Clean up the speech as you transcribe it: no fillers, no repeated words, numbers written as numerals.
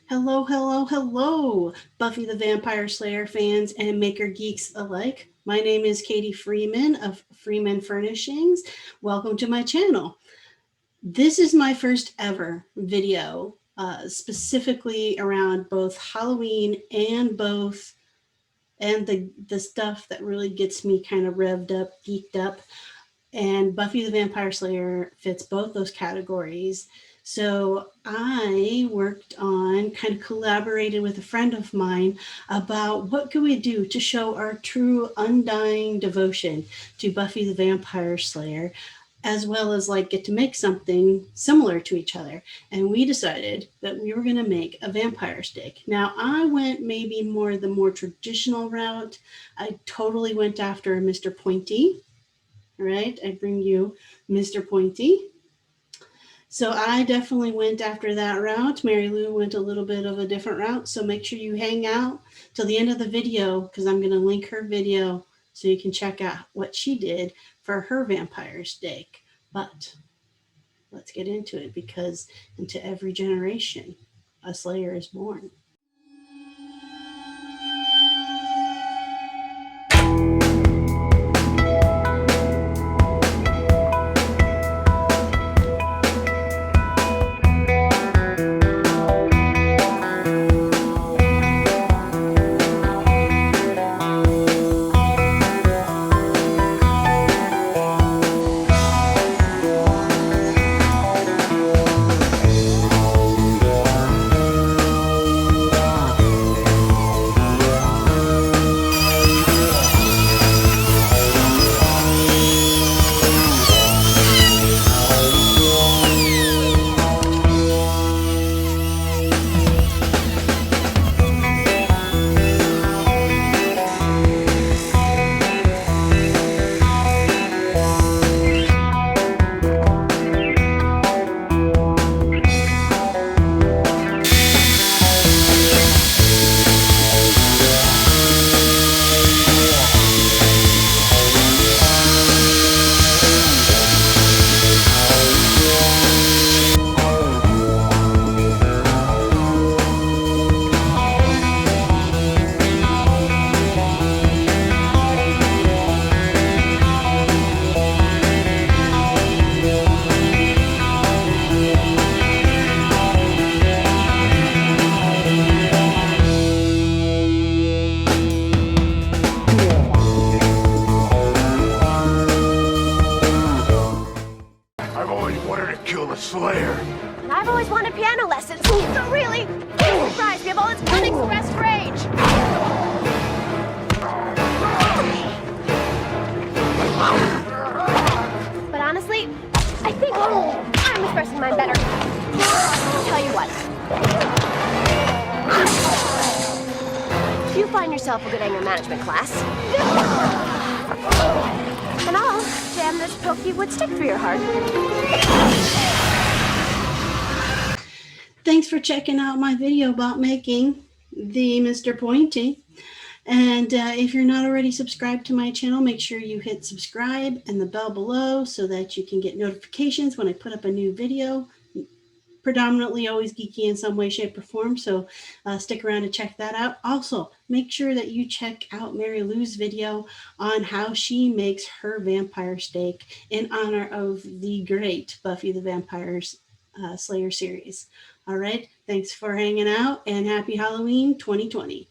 Hello, hello, hello, Buffy the Vampire Slayer fans and maker geeks alike. My name is Katie Freeman of Freeman Furnishings. Welcome to my channel. This is my first ever video specifically around both Halloween and the stuff that really gets me kind of revved up, geeked up. And Buffy the Vampire Slayer fits both those categories. So I worked on, kind of collaborated with a friend of mine about what could we do to show our true undying devotion to Buffy the Vampire Slayer, as well as like get to make something similar to each other. And we decided that we were going to make a vampire stick. Now I went maybe the more traditional route. I totally went after Mr. Pointy. Right, I bring you Mr. Pointy. So I definitely went after that route. Marylou went a little bit of a different route. So make sure you hang out till the end of the video because I'm going to link her video so you can check out what she did for her vampire steak. But let's get into it because into every generation, a Slayer is born. Slayer. And I've always wanted piano lessons, so really, big surprise, we have all this unexpressed rage. But honestly, I think I'm expressing mine better. I'll tell you what. If you find yourself a good anger management class, and I'll jam this pokey wood stick through your heart. Thanks for checking out my video about making the Mr. Pointy. And if you're not already subscribed to my channel, make sure you hit subscribe and the bell below so that you can get notifications when I put up a new video. Predominantly always geeky in some way, shape, or form. So stick around to check that out. Also, make sure that you check out Marylou's video on how she makes her vampire steak in honor of the great Buffy the Vampire Slayer series. All right, thanks for hanging out and happy Halloween 2020.